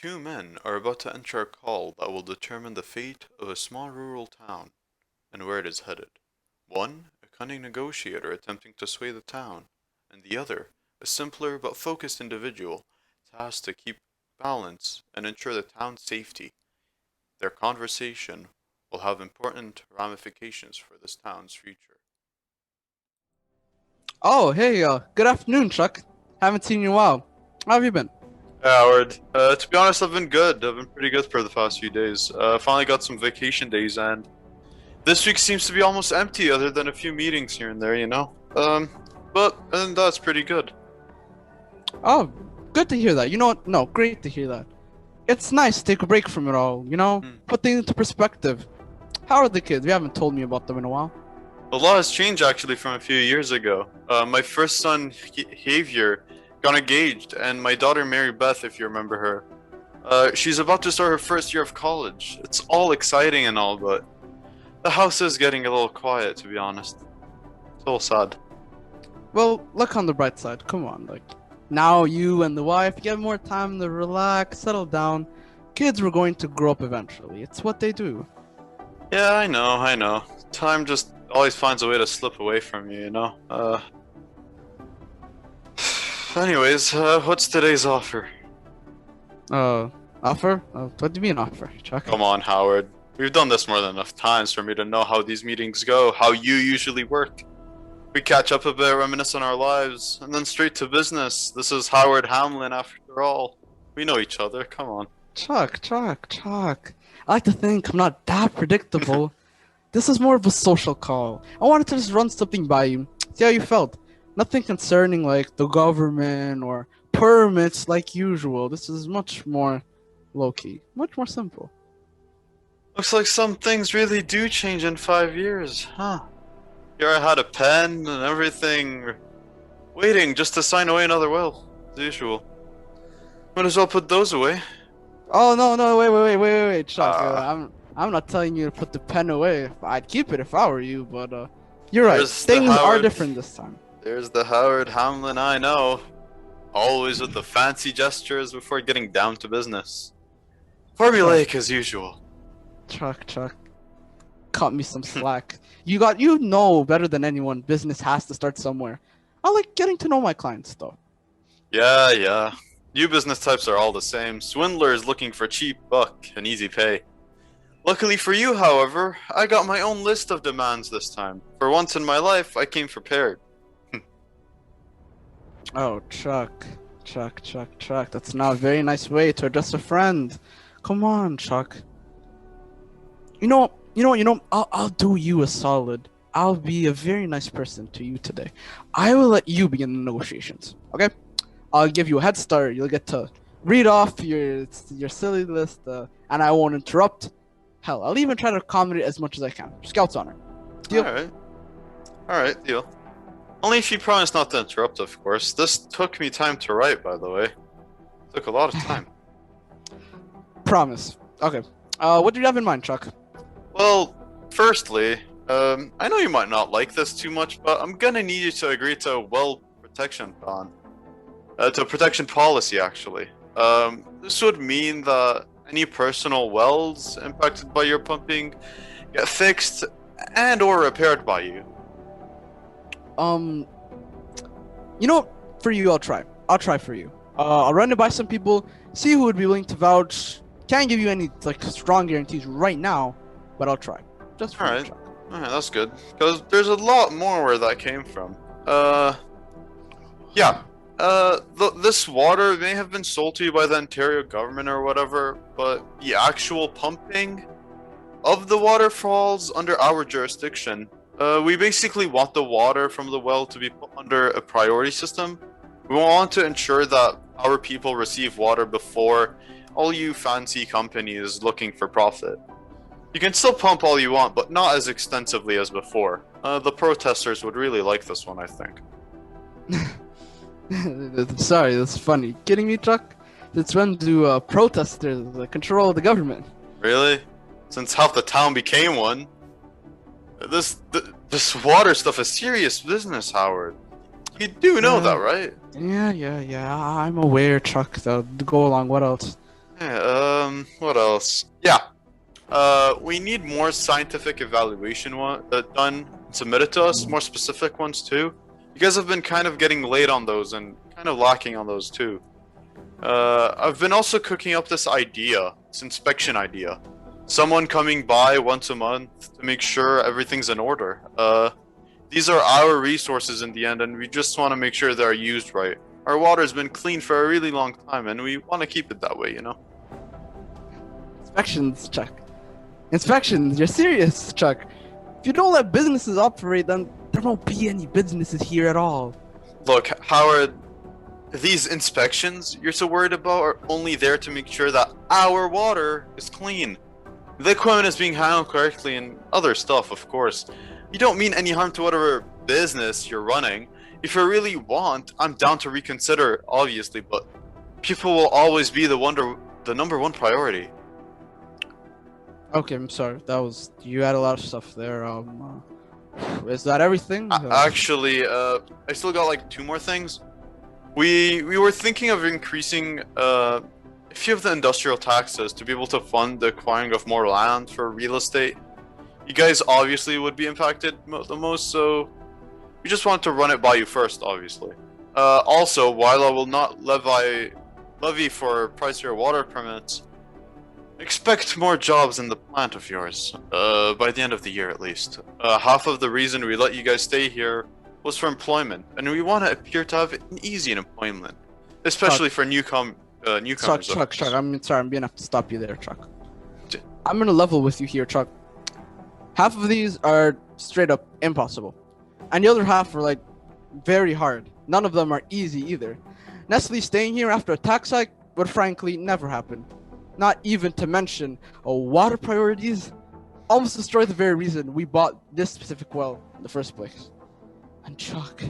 Two men are about to enter a call that will determine the fate of a small rural town and where it is headed. One, a cunning negotiator attempting to sway the town, and the other, a simpler but focused individual tasked to keep balance and ensure the town's safety. Their conversation will have important ramifications for this town's future. Oh, hey, good afternoon, Chuck. Haven't seen you in a while. How have you been? Howard, to be honest, I've been good. I've been pretty good for the past few days. Finally got some vacation days, and this week seems to be almost empty, other than a few meetings here and there, you know. But and that's pretty good. Oh, good to hear that. You know what? No, great to hear that. It's nice to take a break from it all, Hmm. put things into perspective. How are the kids? You haven't told me about them in a while. A lot has changed actually from a few years ago. My first son, Javier, got engaged, and my daughter, Mary Beth, if you remember her, she's about to start her first year of college. It's all exciting and all, but the house is getting a little quiet, to be honest. It's a little sad. Well, look on the bright side. Come on, now you and the wife get more time to relax, settle down. Kids were going to grow up eventually. It's what they do. Yeah, I know. Time just always finds a way to slip away from you, you know? Anyways, what's today's offer? Offer? What do you mean offer, Chuck? Come on, Howard. We've done this more than enough times for me to know how these meetings go, how you usually work. We catch up a bit, reminisce on our lives, and then straight to business. This is Howard Hamlin after all. We know each other, come on. Chuck. I like to think I'm not that predictable. This is more of a social call. I wanted to just run something by you, see how you felt. Nothing concerning like the government or permits like usual. This is much more low-key, much more simple. Looks like some things really do change in 5 years, huh? Here I had a pen and everything, waiting just to sign away another will, as usual. Might as well put those away. Oh no, wait, Chuck. Ah, I'm not telling you to put the pen away. I'd keep it if I were you, but you're right. there's the Things are Howard. different this time. There's the Howard Hamlin I know. Always with the fancy gestures before getting down to business. Chuck, Formulaic as usual. Chuck, cut me some slack. You know better than anyone. Business has to start somewhere. I like getting to know my clients, though. Yeah. You business types are all the same. Swindlers looking for cheap buck and easy pay. Luckily for you, however, I got my own list of demands this time. For once in my life, I came prepared. Oh, Chuck. That's not a very nice way to address a friend. Come on, Chuck. I'll do you a solid. I'll be a very nice person to you today. I will let you begin the negotiations. Okay? I'll give you a head start. You'll get to read off your silly list, and I won't interrupt. Hell, I'll even try to accommodate as much as I can. Scout's honor. Deal? Alright, deal. Only if you promise not to interrupt, of course. This took me time to write, by the way. Took a lot of time. Promise. Okay. What do you have in mind, Chuck? Well, firstly, I know you might not like this too much, but I'm gonna need you to agree to a well protection plan. To a protection policy, actually. This would mean that any personal wells impacted by your pumping get fixed and or repaired by you. Um, for you, I'll try. I'll try for you. I'll run it by some people, see who would be willing to vouch. Can't give you any like strong guarantees right now, but I'll try. Just for you, Alright, Chuck. alright, that's good. Because there's a lot more where that came from. Yeah. This water may have been sold to you by the Ontario government or whatever, but the actual pumping of the water falls under our jurisdiction. We basically want the water from the well to be put under a priority system. We want to ensure that our people receive water before all you fancy companies looking for profit. You can still pump all you want, but not as extensively as before. The protesters would really like this one, I think. Sorry, that's funny. Kidding me, Chuck? It's run to protesters control the government. Really? Since half the town became one. This water stuff is serious business, Howard. You do know that, right? Yeah. I'm aware, Chuck. So to go along, what else? Yeah, What else? Yeah. We need more scientific evaluation done and submitted to us, more specific ones too. You guys have been kind of getting late on those and kind of lacking on those too. I've been also cooking up this idea, this inspection idea. Someone coming by once a month to make sure everything's in order. These are our resources in the end, and we just want to make sure they're used right. Our water's been clean for a really long time, and we want to keep it that way, you know? Inspections, Chuck. Inspections, you're serious, Chuck. If you don't let businesses operate, then there won't be any businesses here at all. Look, Howard, these inspections you're so worried about are only there to make sure that our water is clean. The equipment is being handled correctly and other stuff, of course. You don't mean any harm to whatever business you're running. If you really want, I'm down to reconsider, obviously, but people will always be the number one priority. Okay, I'm sorry. You had a lot of stuff there. Is that everything? Actually, I still got like 2 more things. We were thinking of increasing a few of the industrial taxes to be able to fund the acquiring of more land for real estate. You guys obviously would be impacted the most, so we just want to run it by you first, obviously. Also, while I will not levy for pricier water permits, expect more jobs in the plant of yours, by the end of the year at least. Half of the reason we let you guys stay here was for employment, and we want to appear to have an easy employment, especially for newcomers. Chuck, I'm sorry, I'm gonna have to stop you there, Chuck. I'm gonna level with you here, Chuck. Half of these are straight up impossible, and the other half are like very hard. None of them are easy either. Nestle staying here after a tax hike would frankly never happen. Not even to mention, water priorities almost destroy the very reason we bought this specific well in the first place. And Chuck,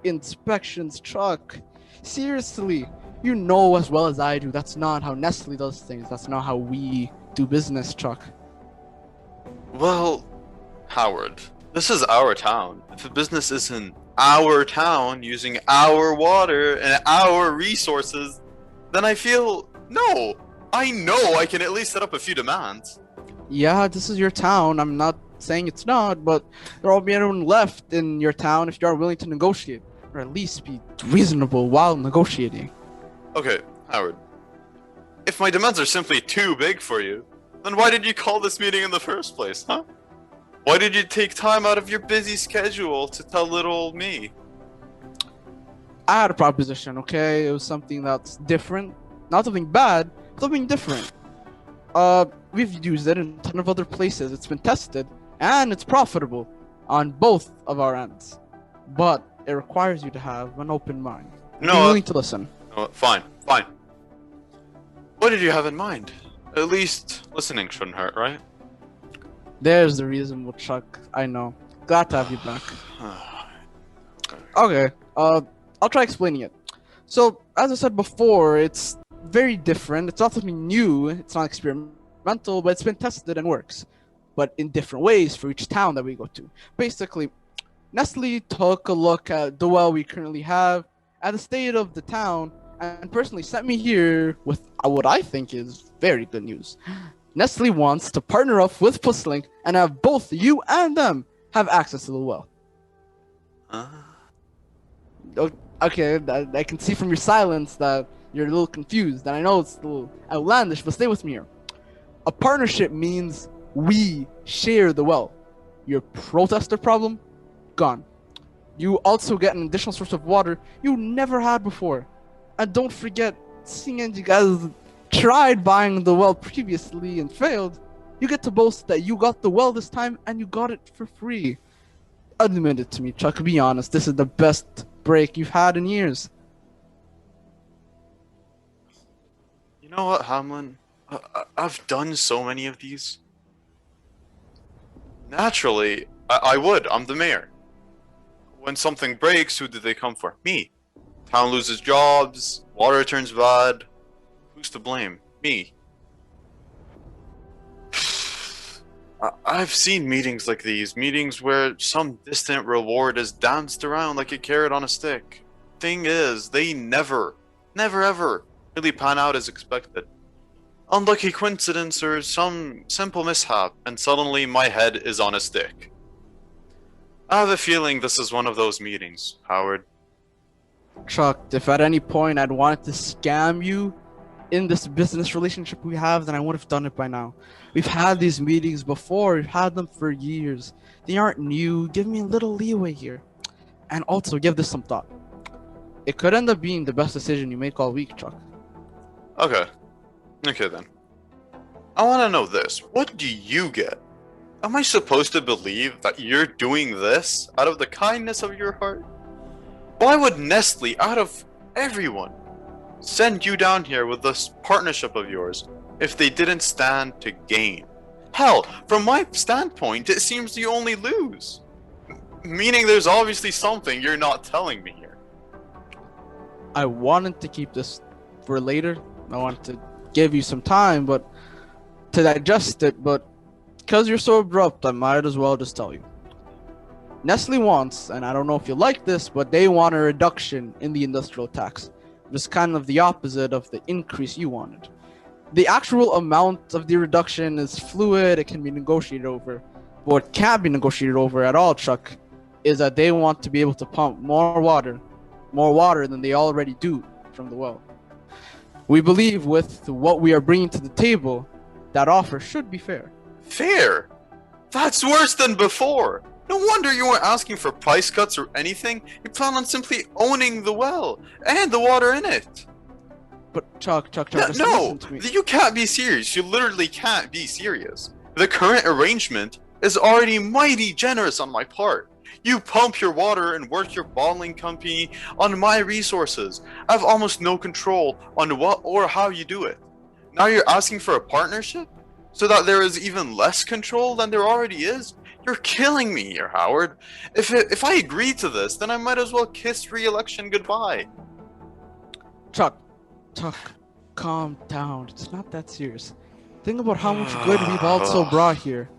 inspections, Chuck. Seriously, you know as well as I do, that's not how Nestle does things. That's not how we do business, Chuck. Well, Howard, this is our town. If a business is in our town using our water and our resources, then I feel, no, I know I can at least set up a few demands. Yeah, this is your town. I'm not saying it's not, but there won't be anyone left in your town if you are willing to negotiate, or at least be reasonable while negotiating. Okay, Howard. If my demands are simply too big for you, then why did you call this meeting in the first place, huh? Why did you take time out of your busy schedule to tell little old me? I had a proposition, okay? It was something that's different. Not something bad, something different. We've used it in a ton of other places. It's been tested, and it's profitable on both of our ends. But it requires you to have an open mind. No, be willing to listen. No, fine. What did you have in mind? At least listening shouldn't hurt, right? There's the reasonable Chuck. I know. Glad to have you back. Okay. I'll try explaining it. So, as I said before, it's very different. It's not something new. It's not experimental, but it's been tested and works. But in different ways for each town that we go to. Basically, Nestle took a look at the well we currently have, at the state of the town, and personally sent me here with what I think is very good news. Nestle wants to partner up with Pustlink and have both you and them have access to the well. Okay, I can see from your silence that you're a little confused, and I know it's a little outlandish, but stay with me here. A partnership means we share the well. Your protester problem, gone. You also get an additional source of water you never had before. And don't forget, seeing as you guys tried buying the well previously and failed, you get to boast that you got the well this time and you got it for free. Admit it to me, Chuck, be honest, this is the best break you've had in years. You know what, Hamlin? I've done so many of these. Naturally, I would. I'm the mayor. When something breaks, who do they come for? Me. Town loses jobs, water turns bad. Who's to blame? Me. I've seen meetings like these, meetings where some distant reward is danced around like a carrot on a stick. Thing is, they never ever really pan out as expected. Unlucky coincidence or some simple mishap, and suddenly my head is on a stick. I have a feeling this is one of those meetings, Howard. Chuck, if at any point I'd wanted to scam you in this business relationship we have, then I would have done it by now. We've had these meetings before, we've had them for years. They aren't new. Give me a little leeway here. And also, give this some thought. It could end up being the best decision you make all week, Chuck. Okay. Okay then. I want to know this. What do you get? Am I supposed to believe that you're doing this out of the kindness of your heart? Why would Nestle, out of everyone, send you down here with this partnership of yours if they didn't stand to gain? Hell, from my standpoint, it seems you only lose. Meaning there's obviously something you're not telling me here. I wanted to keep this for later. I wanted to give you some time but to digest it, but because you're so abrupt, I might as well just tell you. Nestle wants, and I don't know if you like this, but they want a reduction in the industrial tax. It's kind of the opposite of the increase you wanted. The actual amount of the reduction is fluid, it can be negotiated over. But what can't be negotiated over at all, Chuck, is that they want to be able to pump more water than they already do from the well. We believe with what we are bringing to the table, that offer should be fair. Fair? That's worse than before. No wonder you weren't asking for price cuts or anything. You plan on simply owning the well and the water in it. But Chuck, just No, listen to me. you can't be serious. You literally can't be serious. The current arrangement is already mighty generous on my part. You pump your water and work your bottling company on my resources. I have almost no control on what or how you do it. Now you're asking for a partnership? So that there is even less control than there already is? You're killing me here, Howard. If I agree to this, then I might as well kiss re-election goodbye. Chuck, calm down. It's not that serious. Think about how much good we've also brought here.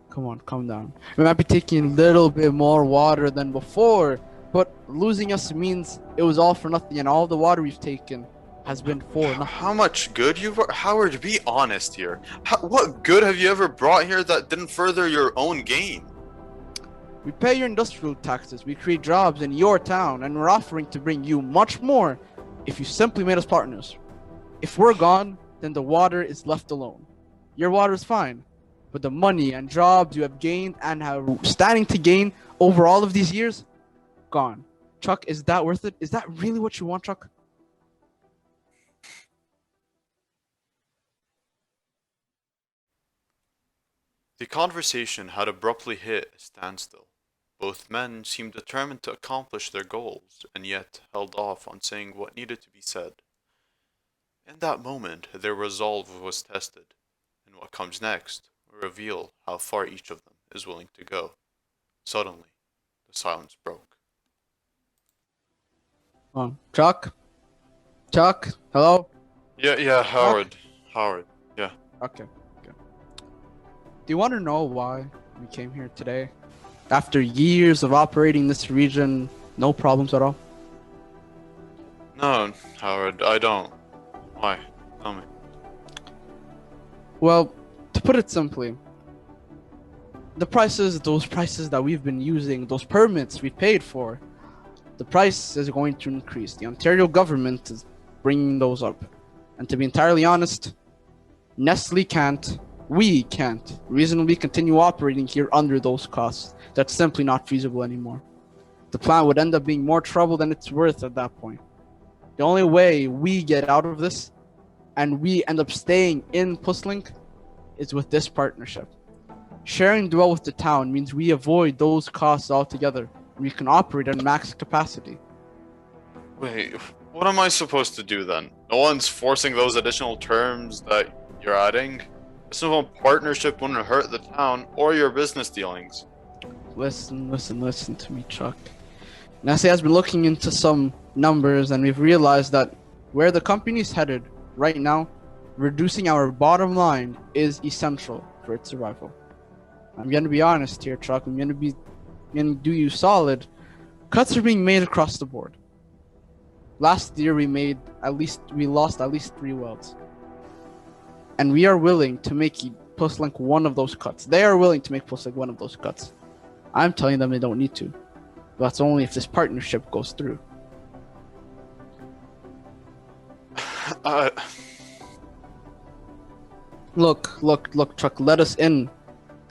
Come on, calm down. We might be taking a little bit more water than before, but losing us means it was all for nothing, and all the water we've taken has been for nothing. How much good you've... Howard, be honest here. What good have you ever brought here that didn't further your own gain? We pay your industrial taxes, we create jobs in your town, and we're offering to bring you much more if you simply made us partners. If we're gone, then the water is left alone. Your water is fine, but the money and jobs you have gained and are standing to gain over all of these years, gone. Chuck, is that worth it? Is that really what you want, Chuck? The conversation had abruptly hit a standstill. Both men seemed determined to accomplish their goals, and yet held off on saying what needed to be said. In that moment, their resolve was tested, and what comes next will reveal how far each of them is willing to go. Suddenly, the silence broke. Chuck? Chuck? Hello? Yeah, Howard. Howard, yeah. Okay. Do you want to know why we came here today? After years of operating this region, no problems at all? No, Howard, I don't. Why? Tell me. Well, to put it simply, those prices that we've been using, those permits we paid for, the price is going to increase. The Ontario government is bringing those up. And to be entirely honest, we can't reasonably continue operating here under those costs. That's simply not feasible anymore. The plant would end up being more trouble than it's worth at that point. The only way we get out of this and we end up staying in Pustlink is with this partnership. Sharing the well with the town means we avoid those costs altogether. We can operate at max capacity. Wait, what am I supposed to do then? No one's forcing those additional terms that you're adding? A simple partnership wouldn't hurt the town or your business dealings. Listen to me, Chuck. Nestle has been looking into some numbers, and we've realized that where the company's headed right now, reducing our bottom line is essential for its survival. I'm gonna be honest here, Chuck. I'm gonna do you solid. Cuts are being made across the board. Last year we lost at least 3 wells. and we are willing to make PostLink one of those cuts. They are willing to make PostLink one of those cuts. I'm telling them they don't need to. But that's only if this partnership goes through. Look, Chuck, let us in.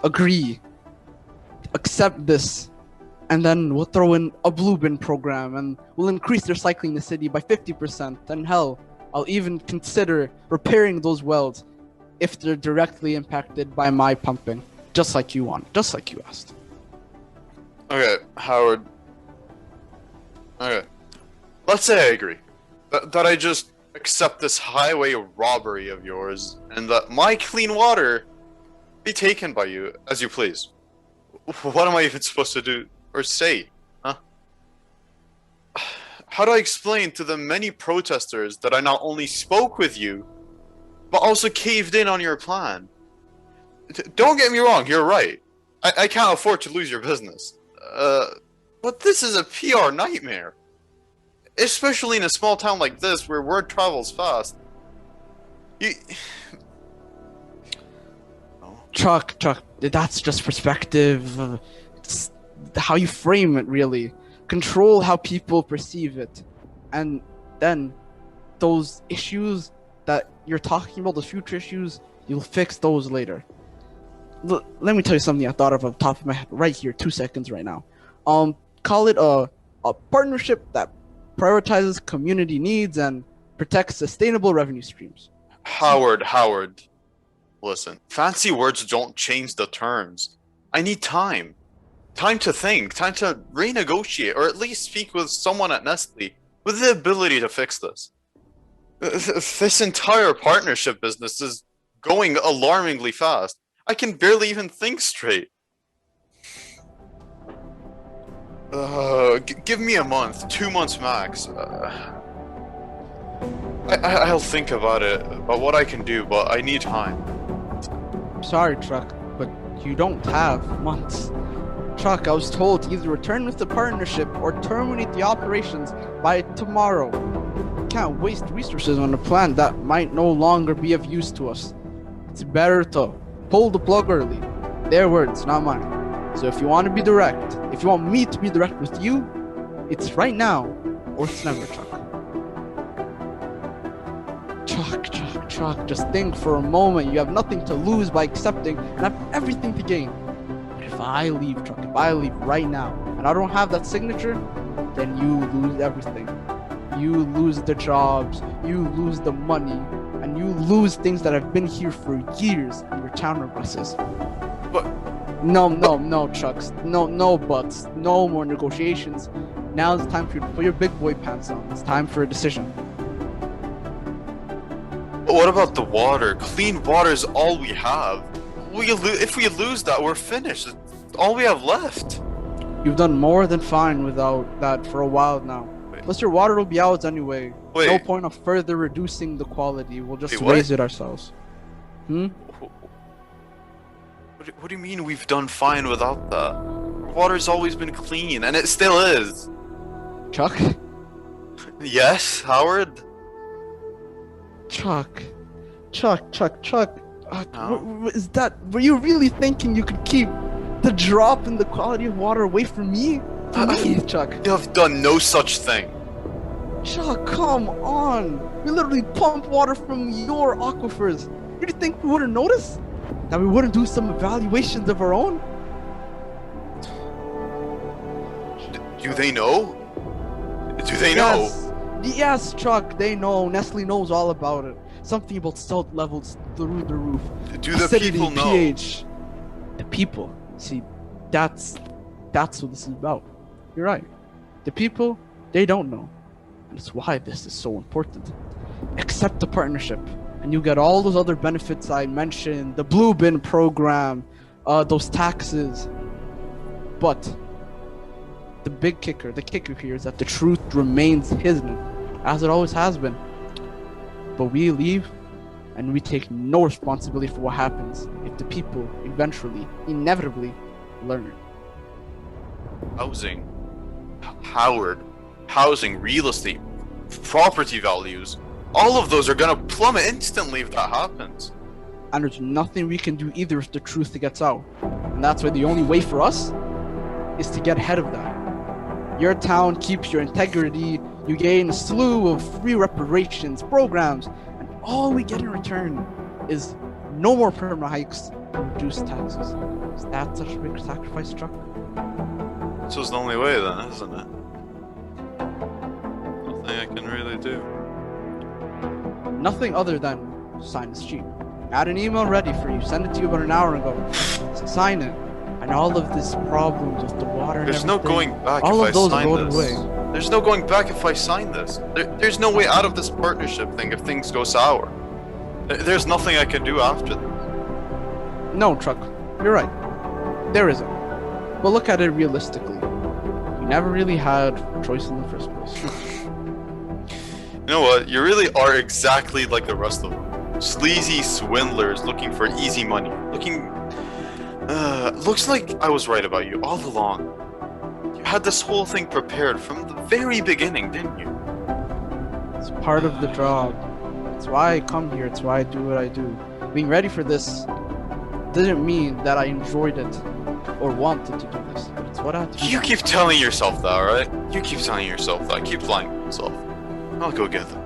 Agree. Accept this. And then we'll throw in a blue bin program and we'll increase recycling the city by 50%. And hell, I'll even consider repairing those wells if they're directly impacted by my pumping. Just like you want, just like you asked. Okay, Howard. Okay. Let's say I agree. That I just accept this highway robbery of yours and that my clean water be taken by you as you please. What am I even supposed to do or say? Huh? How do I explain to the many protesters that I not only spoke with you, but also caved in on your plan? Don't get me wrong, you're right. I can't afford to lose your business. But this is a PR nightmare. Especially in a small town like this where word travels fast. Chuck, that's just perspective. It's how you frame it, really. Control how people perceive it. And then those issues that you're talking about, those future issues, you'll fix those later. Let me tell you something I thought of off the top of my head right here, 2 seconds right now. Call it a partnership that prioritizes community needs and protects sustainable revenue streams. Howard. Listen, fancy words don't change the terms. I need time. Time to think, time to renegotiate, or at least speak with someone at Nestle with the ability to fix this. This entire partnership business is going alarmingly fast. I can barely even think straight. Give me a month, 2 months max. I'll think about it, about what I can do, but I need time. Sorry, Chuck, but you don't have months. Chuck, I was told to either return with the partnership or terminate the operations by tomorrow. We can't waste resources on a plan that might no longer be of use to us. It's better to pull the plug early. Their words, not mine. So if you want to be direct, if you want me to be direct with you, it's right now or it's never, Chuck. Chuck, just think for a moment. You have nothing to lose by accepting and have everything to gain. But if I leave, Chuck, if I leave right now and I don't have that signature, then you lose everything. You lose the jobs, you lose the money, and you lose things that have been here for years in your town buses. But No, Chucks. No buts. No more negotiations. Now's the time for you to put your big boy pants on. It's time for a decision. what about the water? Clean water is all we have. If we lose that, we're finished. It's all we have left. You've done more than fine without that for a while now. Plus your water will be out anyway. Wait. No point of further reducing the quality. We'll just Wait, raise it ourselves. What do you mean we've done fine without that? Water's always been clean, and it still is. Chuck? Yes, Howard? Chuck. No. Is that... Were you really thinking you could keep the drop in the quality of water away from me? From me, Chuck. You have done no such thing. Chuck, come on. We literally pump water from your aquifers. You think we wouldn't notice? That we wouldn't do some evaluations of our own? Do they know? Do they know? Yes, Chuck, they know. Nestle knows all about it. Something about salt levels through the roof. Do the Acidity, people know? pH. The people. See, that's what this is about. You're right. The people, they don't know. And that's why this is so important. Accept the partnership, and you get all those other benefits I mentioned, the blue bin program, those taxes. But the kicker here is that the truth remains hidden, as it always has been. But we leave, and we take no responsibility for what happens if the people eventually, inevitably, learn it. Housing. Howard. Housing, real estate, property values. All of those are gonna plummet instantly if that happens. and there's nothing we can do either if the truth gets out. And that's why the only way for us is to get ahead of that. Your town keeps your integrity, you gain a slew of free reparations, programs, and all we get in return is no more permanent hikes and reduced taxes. Is that such a big sacrifice, Chuck? This is the only way then, isn't it? Nothing I can really do. Nothing other than sign this sheet. I had an email ready for you, sent it to you about an hour ago. Sign it. And all of these problems with the water and There's no everything, going back all if of those I sign go this. away. There's no going back if I sign this. There's no way out of this partnership thing if things go sour. There's nothing I can do after this. No, Truck, you're right. There isn't. But look at it realistically. You never really had a choice in the first place. You know what? You really are exactly like the rest of them. Sleazy swindlers looking for easy money. Looks like I was right about you all along. You had this whole thing prepared from the very beginning, didn't you? It's part of the job. It's why I come here. It's why I do what I do. Being ready for this didn't mean that I enjoyed it or wanted to do this. It's what I had to do. You keep telling yourself that, alright? You keep telling yourself that. Keep lying to yourself. I'll go get them.